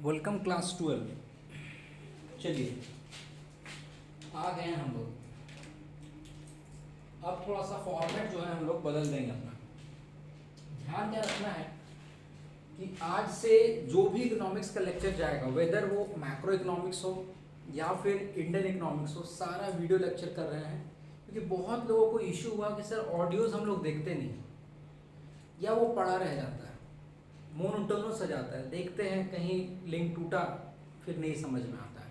Welcome class 12। चलिए आ गए हैं हम लोग। अब थोड़ा सा फॉर्मेट जो है हम लोग बदल देंगे अपना। ध्यान क्या रखना है कि आज से जो भी इकोनॉमिक्स का लेक्चर जाएगा, वेदर वो मैक्रो इकोनॉमिक्स हो या फिर इंडियन इकोनॉमिक्स हो, सारा वीडियो लेक्चर कर रहे हैं। क्योंकि बहुत लोगों को इश्यू हुआ कि सर ऑडियोज हम लोग देखते नहीं या वो पड़ा रह जाता है, मोनोटोनस हो जाता है, देखते हैं कहीं लिंक टूटा फिर नहीं समझ में आता है।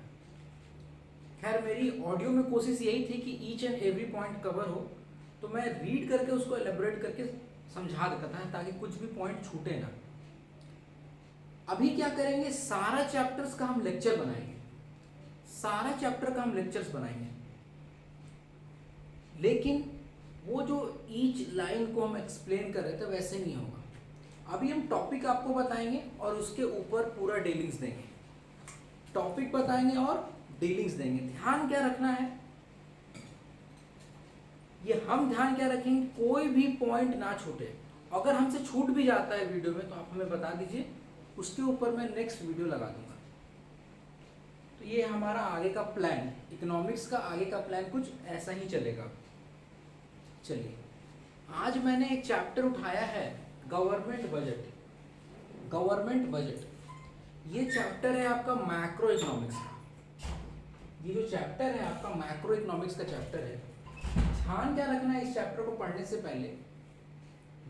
खैर मेरी ऑडियो में कोशिश यही थी कि each and every point cover हो, तो मैं रीड करके उसको एलेबोरेट करके समझा देता था ताकि कुछ भी पॉइंट छूटे ना। अभी क्या करेंगे, सारा चैप्टर्स का हम लेक्चर बनाएंगे, सारा चैप्टर का हम लेक्चर्स बनाएंगे, लेकिन वो जो ईच लाइन को हम एक्सप्लेन कर रहे थे वैसे नहीं होगा। अभी हम टॉपिक आपको बताएंगे और उसके ऊपर पूरा डीलिंग्स देंगे। टॉपिक बताएंगे और डीलिंग्स देंगे। ध्यान क्या रखना है, ये हम ध्यान क्या रखेंगे, कोई भी पॉइंट ना छूटे। अगर हमसे छूट भी जाता है वीडियो में तो आप हमें बता दीजिए, उसके ऊपर मैं नेक्स्ट वीडियो लगा दूंगा। तो ये हमारा आगे का प्लान, इकोनॉमिक्स का आगे का प्लान कुछ ऐसा ही चलेगा। चलिए आज मैंने एक चैप्टर उठाया है, गवर्नमेंट बजट। गवर्नमेंट बजट ये चैप्टर है आपका मैक्रो इकोनॉमिक्स का। ये जो चैप्टर है आपका मैक्रो इकोनॉमिक्स का चैप्टर है। ध्यान क्या रखना है, इस चैप्टर को पढ़ने से पहले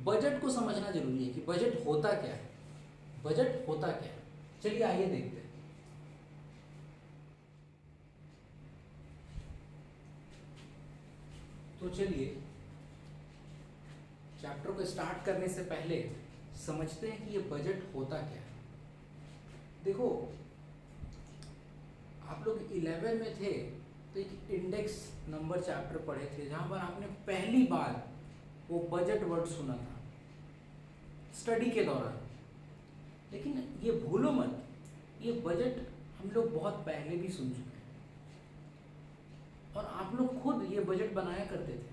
बजट को समझना जरूरी है कि बजट होता क्या है, बजट होता क्या है। चलिए आइए देखते हैं। तो चलिए चैप्टर को स्टार्ट करने से पहले समझते हैं कि ये बजट होता क्या है। देखो आप लोग 11 में थे तो एक इंडेक्स नंबर चैप्टर पढ़े थे जहां पर आपने पहली बार वो बजट वर्ड सुना था स्टडी के दौरान। लेकिन ये भूलो मत, ये बजट हम लोग बहुत पहले भी सुन चुके हैं और आप लोग खुद ये बजट बनाया करते थे।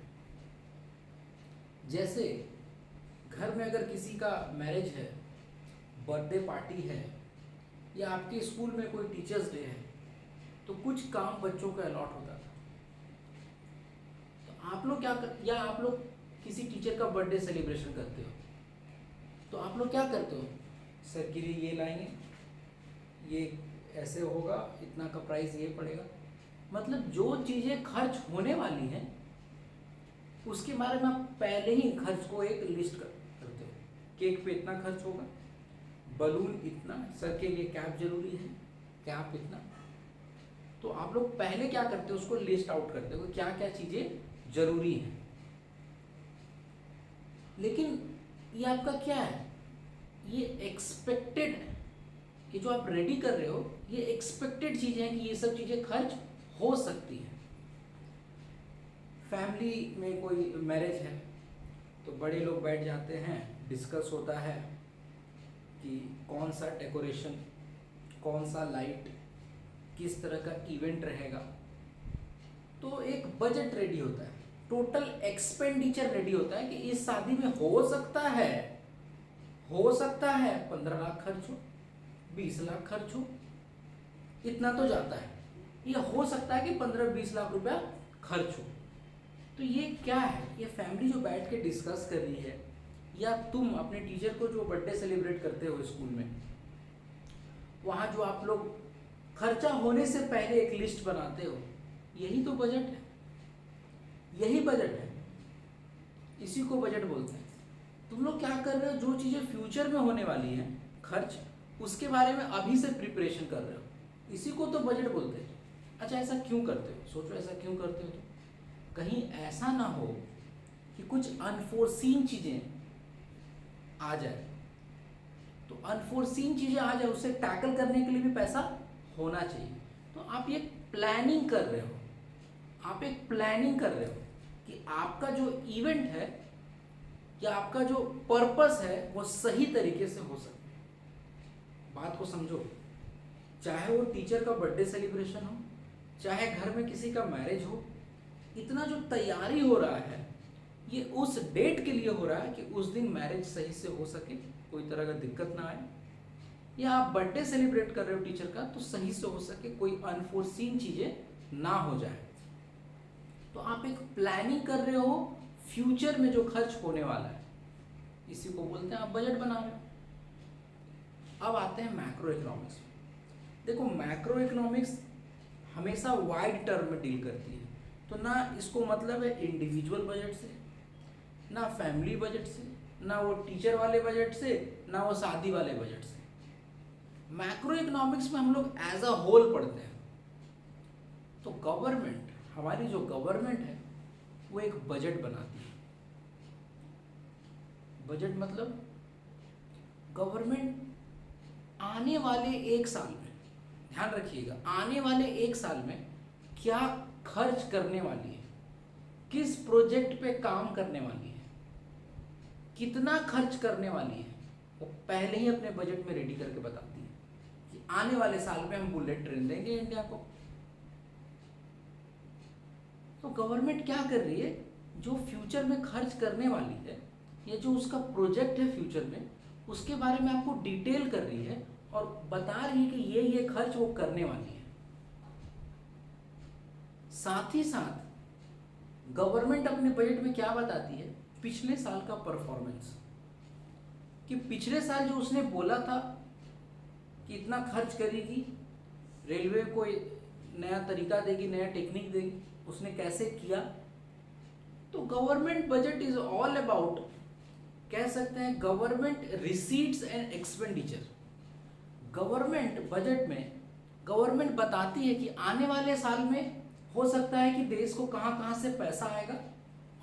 जैसे घर में अगर किसी का मैरिज है, बर्थडे पार्टी है या आपके स्कूल में कोई टीचर्स डे है तो कुछ काम बच्चों को अलॉट होता था। तो आप लोग या आप लोग किसी टीचर का बर्थडे सेलिब्रेशन करते हो तो आप लोग क्या करते हो, सर के लिए ये लाएंगे, ये ऐसे होगा, इतना का प्राइस ये पड़ेगा। मतलब जो चीज़ें खर्च होने वाली हैं उसके बारे में आप पहले ही खर्च को एक लिस्ट करते हो। केक पे इतना खर्च होगा, बलून इतना, सर के लिए कैप जरूरी है, कैप इतना। तो आप लोग पहले क्या करते हो, उसको लिस्ट आउट करते हो क्या क्या चीजें जरूरी हैं। लेकिन ये आपका क्या है, ये एक्सपेक्टेड है। ये जो आप रेडी कर रहे हो ये एक्सपेक्टेड चीजें हैं कि ये सब चीजें खर्च हो सकती हैं। फैमिली में कोई मैरिज है तो बड़े लोग बैठ जाते हैं, डिस्कस होता है कि कौन सा डेकोरेशन, कौन सा लाइट, किस तरह का इवेंट रहेगा। तो एक बजट रेडी होता है, टोटल एक्सपेंडिचर रेडी होता है कि इस शादी में हो सकता है 15 लाख खर्च हो, 20 लाख खर्च हो, इतना तो जाता है। ये हो सकता है कि 15-20 लाख रुपया खर्च हो। तो ये क्या है, ये फैमिली जो बैठ के डिस्कस कर रही है, या तुम अपने टीचर को जो बर्थडे सेलिब्रेट करते हो स्कूल में, वहाँ जो आप लोग खर्चा होने से पहले एक लिस्ट बनाते हो, यही तो बजट है, यही बजट है, इसी को बजट बोलते हैं। तुम लोग क्या कर रहे हो, जो चीज़ें फ्यूचर में होने वाली हैं खर्च, उसके बारे में अभी से प्रिपरेशन कर रहे हो, इसी को तो बजट बोलते हैं। अच्छा ऐसा क्यों करते हो, सोचो ऐसा क्यों करते हो। तो कहीं ऐसा ना हो कि कुछ अनफोर्सीन चीजें आ जाए, तो अनफोर्सीन चीजें आ जाए उससे टैकल करने के लिए भी पैसा होना चाहिए। तो आप ये प्लानिंग कर रहे हो, आप एक प्लानिंग कर रहे हो कि आपका जो इवेंट है या आपका जो पर्पस है वो सही तरीके से हो सके। बात को समझो, चाहे वो टीचर का बर्थडे सेलिब्रेशन हो, चाहे घर में किसी का मैरिज हो, इतना जो तैयारी हो रहा है ये उस डेट के लिए हो रहा है कि उस दिन मैरिज सही से हो सके, कोई तरह का दिक्कत ना आए। या आप बर्थडे सेलिब्रेट कर रहे हो टीचर का, तो सही से हो सके, कोई अनफोर्सीन चीजें ना हो जाए। तो आप एक प्लानिंग कर रहे हो फ्यूचर में जो खर्च होने वाला है, इसी को बोलते हैं आप बजट बना रहे हो। अब आते हैं मैक्रो इकोनॉमिक्स में। देखो मैक्रो इकोनॉमिक्स हमेशा वाइड टर्म में डील करती है, तो ना इसको मतलब है इंडिविजुअल बजट से, ना फैमिली बजट से, ना वो टीचर वाले बजट से, ना वो शादी वाले बजट से। मैक्रो इकोनॉमिक्स में हम लोग एज अ होल पढ़ते हैं। तो गवर्नमेंट, हमारी जो गवर्नमेंट है वो एक बजट बनाती है। बजट मतलब गवर्नमेंट आने वाले एक साल में, ध्यान रखिएगा, आने वाले एक साल में क्या खर्च करने वाली है, किस प्रोजेक्ट पे काम करने वाली है, कितना खर्च करने वाली है, वो पहले ही अपने बजट में रेडी करके बताती है कि आने वाले साल में हम बुलेट ट्रेन देंगे इंडिया को। तो गवर्नमेंट क्या कर रही है, जो फ्यूचर में खर्च करने वाली है या जो उसका प्रोजेक्ट है फ्यूचर में, उसके बारे में आपको डिटेल कर रही है और बता रही है कि ये खर्च वो करने वाली है। साथ ही साथ गवर्नमेंट अपने बजट में क्या बताती है, पिछले साल का परफॉर्मेंस, कि पिछले साल जो उसने बोला था कि इतना खर्च करेगी, रेलवे को नया तरीका देगी, नया टेक्निक देगी, उसने कैसे किया। तो government budget is all about, कह सकते हैं government receipts and expenditure. Government budget में गवर्नमेंट बताती है कि आने वाले साल में हो सकता है कि देश को कहां कहां से पैसा आएगा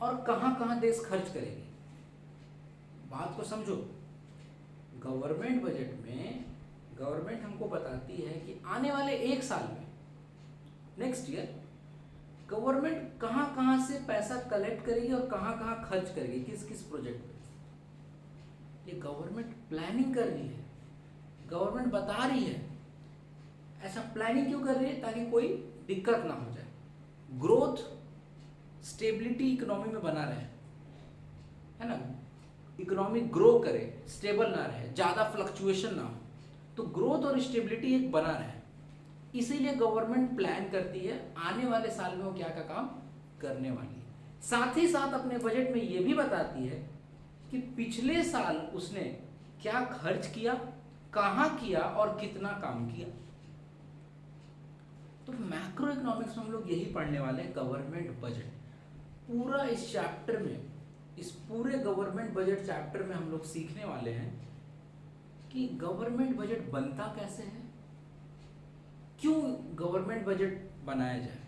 और कहां कहां देश खर्च करेगी। बात को समझो, गवर्नमेंट बजट में गवर्नमेंट हमको बताती है कि आने वाले एक साल में, नेक्स्ट ईयर, गवर्नमेंट कहां कहां से पैसा कलेक्ट करेगी और कहां कहां खर्च करेगी, किस किस प्रोजेक्ट पे। ये गवर्नमेंट प्लानिंग कर रही है, गवर्नमेंट बता रही है। ऐसा प्लानिंग क्यों कर रही है, ताकि कोई दिक्कत ना हो जाए, ग्रोथ स्टेबिलिटी इकोनॉमी में बना रहे, है ना, इकोनॉमी ग्रो करे, स्टेबल ना रहे, ज्यादा फ्लक्चुएशन ना हो, तो ग्रोथ और स्टेबिलिटी एक बना रहे। इसीलिए गवर्नमेंट प्लान करती है आने वाले साल में वो क्या क्या काम करने वाली है। साथ ही साथ अपने बजट में ये भी बताती है कि पिछले साल उसने क्या खर्च किया, कहां किया और कितना काम किया। तो मैक्रो इकोनॉमिक्स में हम लोग यही पढ़ने वाले हैं, गवर्नमेंट बजट। पूरा इस चैप्टर में, इस पूरे गवर्नमेंट बजट चैप्टर में हम लोग सीखने वाले हैं कि गवर्नमेंट बजट बनता कैसे है, क्यों गवर्नमेंट बजट बनाया जाए,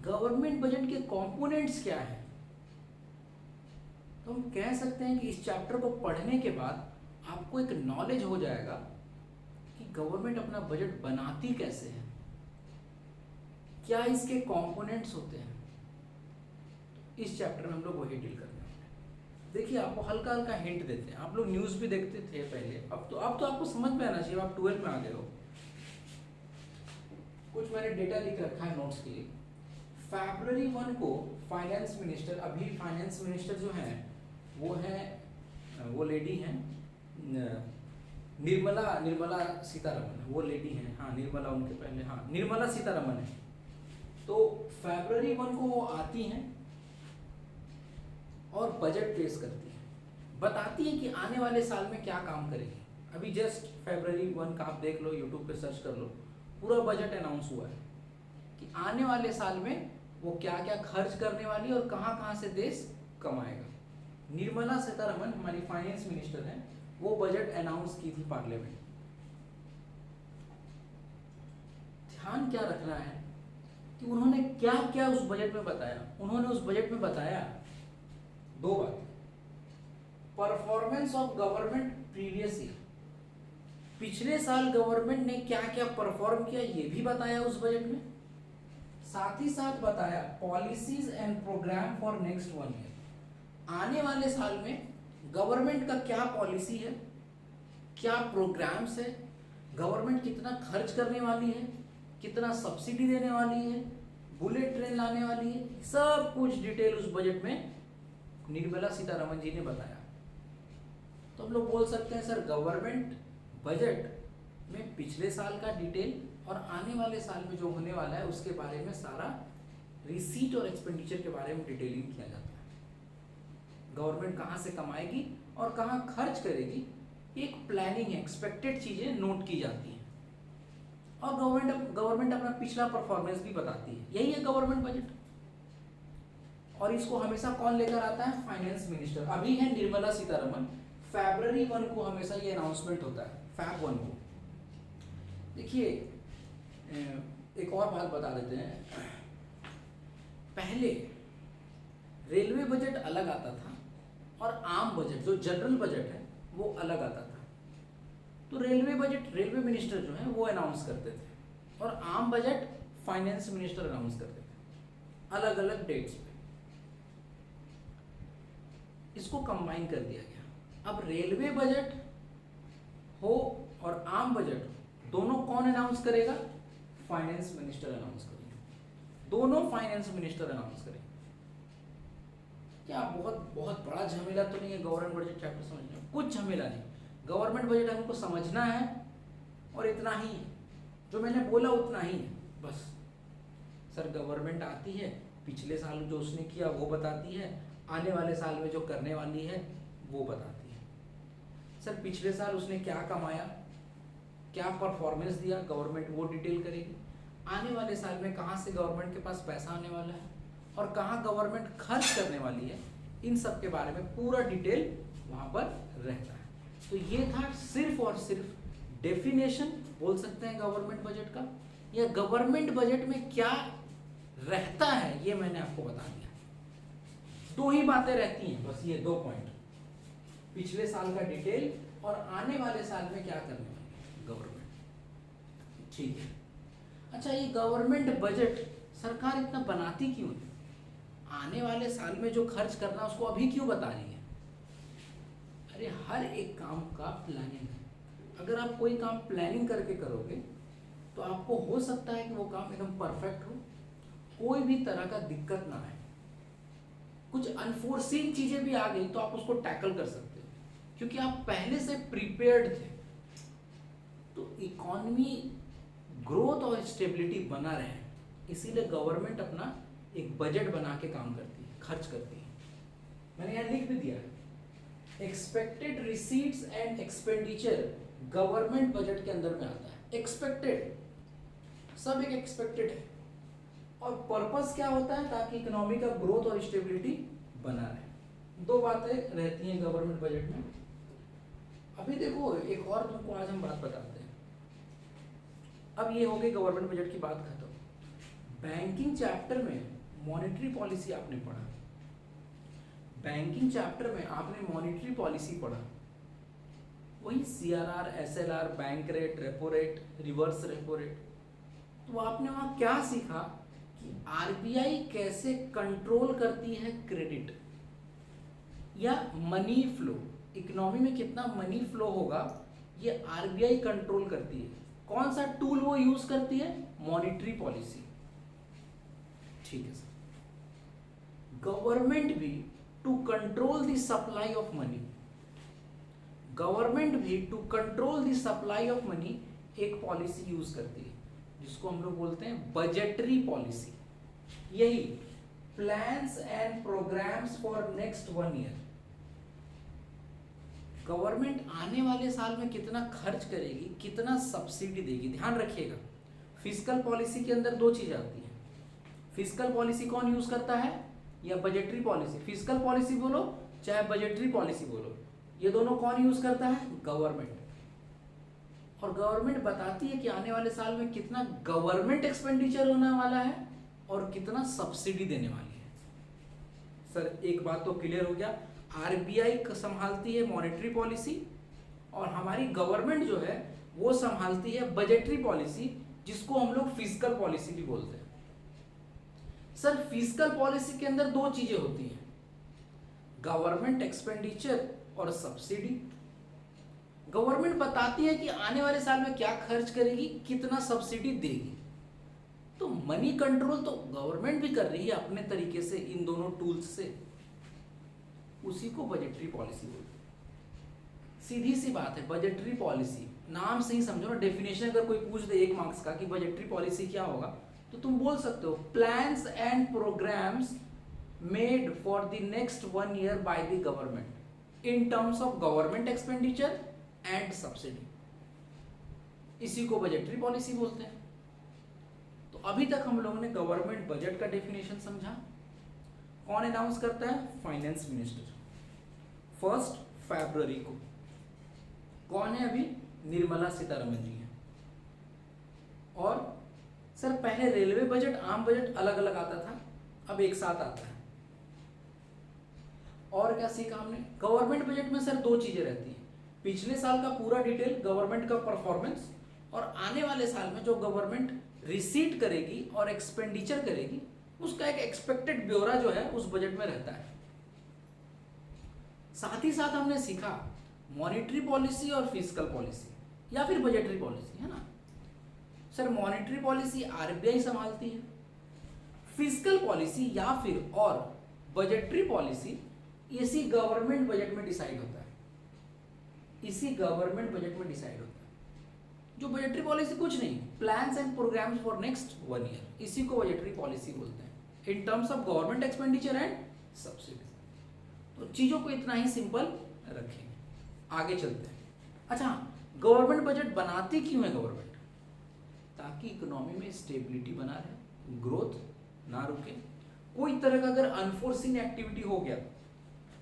गवर्नमेंट बजट के कंपोनेंट्स क्या है। तो हम कह सकते हैं कि इस चैप्टर को पढ़ने के बाद आपको एक नॉलेज हो जाएगा कि गवर्नमेंट अपना बजट बनाती कैसे है, क्या इसके कंपोनेंट्स होते हैं। इस चैप्टर में हम लोग वही डील करने वाले हैं। देखिए आपको हल्का हल्का हिंट देते हैं, आप लोग न्यूज़ भी देखते थे पहले, अब तो आपको समझ में आना चाहिए, आप 12 में आ गए हो। कुछ मैंने डेटा लिख रखा है नोट्स के लिए। फरवरी 1 को फाइनेंस मिनिस्टर, अभी फाइनेंस मिनिस्टर जो हैं वो लेडी हैं निर्मला सीतारमन, वो लेडी हैं, हाँ निर्मला उनके पहले, हाँ निर्मला सीतारमन है। तो फरवरी 1 को वो आती हैं और बजट पेश करती है, बताती है कि आने वाले साल में क्या काम करेगी। अभी जस्ट फरवरी 1 का आप देख लो, यूट्यूब पे सर्च कर लो, पूरा बजट अनाउंस हुआ है कि आने वाले साल में वो क्या क्या खर्च करने वाली है और कहाँ कहाँ से देश कमाएगा। निर्मला सीतारमन हमारी फाइनेंस मिनिस्टर हैं, वो बजट अनाउंस की थी पार्लियामेंट। ध्यान क्या रखना है कि उन्होंने क्या क्या उस बजट में बताया। उन्होंने उस बजट में बताया 2 बात, performance of government previous year, पिछले साल गवर्नमेंट ने क्या क्या परफॉर्म किया ये भी बताया उस बजट में। साथ ही साथ बताया policies and programme for next 1 year, आने वाले साल में गवर्नमेंट का क्या पॉलिसी है, क्या प्रोग्राम्स है, गवर्नमेंट कितना खर्च करने वाली है, कितना सब्सिडी देने वाली है, बुलेट ट्रेन लाने वाली है, सब कुछ डिटेल उस बजट में निर्मला सीतारमन जी ने बताया। तो तो हम लोग बोल सकते हैं सर गवर्नमेंट बजट में पिछले साल का डिटेल और आने वाले साल में जो होने वाला है उसके बारे में सारा रिसीट और एक्सपेंडिचर के बारे में डिटेलिंग किया जाता है। गवर्नमेंट कहाँ से कमाएगी और कहाँ खर्च करेगी, एक प्लानिंग एक्सपेक्टेड चीजें नोट की जाती हैं और गवर्नमेंट अपना पिछला परफॉर्मेंस भी बताती है। यही है गवर्नमेंट बजट। और इसको हमेशा कौन लेकर आता है? Finance minister. अभी है निर्मला सीतारमन, फरवरी 1 को हमेशा ये अनाउंसमेंट होता है, Feb 1 को। देखिए एक और बात बता देते हैं, पहले रेलवे बजट अलग आता था और आम बजट जो जनरल बजट है वो अलग आता था। तो रेलवे बजट रेलवे मिनिस्टर जो है वो अनाउंस करते थे और आम बजट फाइनेंस मिनिस्टर अनाउंस करते थे, अलग अलग डेट्स पे। इसको कंबाइन कर दिया गया। अब रेलवे बजट हो और आम बजट हो, दोनों कौन अनाउंस करेगा? फाइनेंस मिनिस्टर अनाउंस करेगा। दोनों फाइनेंस मिनिस्टर अनाउंस करेंगे। क्या बहुत बड़ा झमेला तो नहीं है गवर्नमेंट बजट चैप्टर समझने में? कुछ झमेला नहीं। गवर्नमेंट बजट हमको समझना है और इतना ही है, जो मैंने बोला उतना ही है बस। सर गवर्नमेंट आती है, पिछले साल जो उसने किया वो बताती है, आने वाले साल में जो करने वाली है वो बताती है। सर पिछले साल उसने क्या कमाया, क्या परफॉर्मेंस दिया, गवर्नमेंट वो डिटेल करेगी। आने वाले साल में कहाँ से गवर्नमेंट के पास पैसा आने वाला है और कहाँ गवर्नमेंट खर्च करने वाली है, इन सब के बारे में पूरा डिटेल वहाँ पर रहता है। तो ये था सिर्फ और सिर्फ डेफिनेशन बोल सकते हैं गवर्नमेंट बजट का, या गवर्नमेंट बजट में क्या रहता है ये मैंने आपको बता दिया। दो ही बातें रहती हैं बस, ये 2 पॉइंट, पिछले साल का डिटेल और आने वाले साल में क्या करने वाली है गवर्नमेंट। ठीक है। अच्छा, ये गवर्नमेंट बजट सरकार इतना बनाती क्यों है? आने वाले साल में जो खर्च करना है उसको अभी क्यों बता रही है? अरे हर एक काम का प्लानिंग है। अगर आप कोई काम प्लानिंग करके करोगे तो आपको हो सकता है कि वो काम एकदम परफेक्ट हो, कोई भी तरह का दिक्कत ना आए। कुछ अनफोर्सीन चीजें भी आ गई तो आप उसको टैकल कर सकते हो क्योंकि आप पहले से प्रिपेयर्ड थे। तो इकोनॉमी ग्रोथ और स्टेबिलिटी बना रहे, इसीलिए गवर्नमेंट अपना एक बजट बना के काम करती है, खर्च करती है। मैंने यहाँ लिख भी दिया है, expected receipts and expenditure government budget के अंदर में आता है। एक्सपेक्टेड, सब एक एक्सपेक्टेड है और पर्पस क्या होता है? ताकि इकोनॉमी का ग्रोथ और स्टेबिलिटी बना रहे। 2 बातें रहती हैं गवर्नमेंट बजट में। अभी देखो एक और तुमको आज हम बात बताते हैं। अब ये हो गई गवर्नमेंट बजट की बात खत्म। बैंकिंग चैप्टर में मॉनेटरी पॉलिसी आपने पढ़ा, बैंकिंग चैप्टर में आपने मॉनेटरी पॉलिसी पढ़ा, वही CRR, SLR, bank rate, repo rate, reverse repo rate. तो आपने वहां क्या सीखा कि RBI कैसे कंट्रोल करती है क्रेडिट या मनी फ्लो, इकोनॉमी में कितना मनी फ्लो होगा ये RBI कंट्रोल करती है। कौन सा टूल वो यूज करती है? Monetary policy. ठीक है सर। गवर्नमेंट भी to control the supply of money, government भी to control the supply of money एक पॉलिसी यूज करती है जिसको हम लोग बोलते हैं बजटरी पॉलिसी। यही plans and programmes for next 1 year. गवर्नमेंट आने वाले साल में कितना खर्च करेगी, कितना सब्सिडी देगी। ध्यान रखिएगा, फिस्कल पॉलिसी के अंदर 2 चीजें आती हैं। फिस्कल पॉलिसी कौन यूज करता है या बजटरी पॉलिसी? फिस्कल पॉलिसी बोलो चाहे बजटरी पॉलिसी बोलो, ये दोनों कौन यूज करता है? गवर्नमेंट। और गवर्नमेंट बताती है कि आने वाले साल में कितना गवर्नमेंट एक्सपेंडिचर होने वाला है और कितना सब्सिडी देने वाली है। सर एक बात तो क्लियर हो गया, RBI संभालती है मॉनेटरी पॉलिसी और हमारी गवर्नमेंट जो है वो संभालती है बजटरी पॉलिसी, जिसको हम लोग फिस्कल पॉलिसी भी बोलते हैं। सर फिस्कल पॉलिसी के अंदर 2 चीजें होती हैं, गवर्नमेंट एक्सपेंडिचर और सब्सिडी। गवर्नमेंट बताती है कि आने वाले साल में क्या खर्च करेगी, कितना सब्सिडी देगी। तो मनी कंट्रोल तो गवर्नमेंट भी कर रही है अपने तरीके से इन दोनों टूल्स से, उसी को बजटरी पॉलिसी बोलते हैं। सीधी सी बात है, बजटरी पॉलिसी नाम से ही समझो ना, डेफिनेशन अगर कोई पूछ दे 1 मार्क्स का कि बजटरी पॉलिसी क्या होगा, तो तुम बोल सकते हो plans and programmes made for the next 1 year by the government in terms of government expenditure and subsidy, इसी को बजटरी पॉलिसी बोलते हैं। तो अभी तक हम लोगों ने गवर्नमेंट बजट का डेफिनेशन समझा। कौन अनाउंस करता है? फाइनेंस मिनिस्टर, 1 फरवरी को। कौन है अभी? निर्मला सीतारमन जी हैं। और सर पहले रेलवे बजट आम बजट अलग अलग आता था, अब एक साथ आता है। और क्या सीखा हमने? गवर्नमेंट बजट में सर 2 चीजें रहती हैं, पिछले साल का पूरा डिटेल गवर्नमेंट का परफॉर्मेंस, और आने वाले साल में जो गवर्नमेंट रिसीट करेगी और एक्सपेंडिचर करेगी उसका एक एक्सपेक्टेड ब्यौरा जो है उस बजट में रहता है। साथ ही साथ हमने सीखा मॉनेटरी पॉलिसी और फिस्कल पॉलिसी या फिर बजटरी पॉलिसी, है ना सर? मॉनेटरी पॉलिसी आरबीआई संभालती है, फिस्कल पॉलिसी या फिर और बजटरी पॉलिसी इसी गवर्नमेंट बजट में डिसाइड होता है, इसी गवर्नमेंट बजट में डिसाइड होता है। जो बजटरी पॉलिसी कुछ नहीं, plans and programmes for next 1 year, इसी को बजटरी पॉलिसी बोलते हैं in terms of government expenditure and subsidy. तो चीजों को इतना ही सिंपल रखेंगे, आगे चलते हैं। अच्छा, गवर्नमेंट बजट बनाती क्यों है गवर्नमेंट? ताकि इकोनॉमी में स्टेबिलिटी बना रहे, ग्रोथ ना रुके, कोई तरह का अगर अनफोर्सिन एक्टिविटी हो गया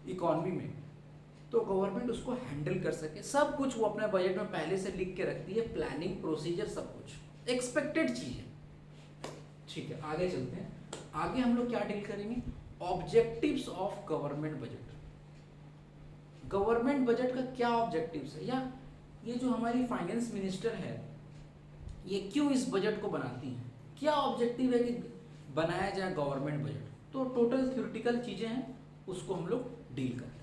इकोनॉमी में तो गवर्नमेंट उसको हैंडल कर सके। सब कुछ वो अपने बजट में पहले से लिख के रखती है, प्लानिंग, प्रोसीजर, सब कुछ एक्सपेक्टेड चीज है। ठीक है, आगे चलते हैं। आगे हम लोग क्या डील करेंगे? Objectives of government budget. Government budget का क्या ऑब्जेक्टिव्स है, या ये जो हमारी फाइनेंस मिनिस्टर है ये क्यों इस बजट को बनाती है, क्या ऑब्जेक्टिव है कि बनाया जाए गवर्नमेंट बजट। तो टोटल थ्योरेटिकल चीजें हैं, उसको हम लोग डील करते हैं।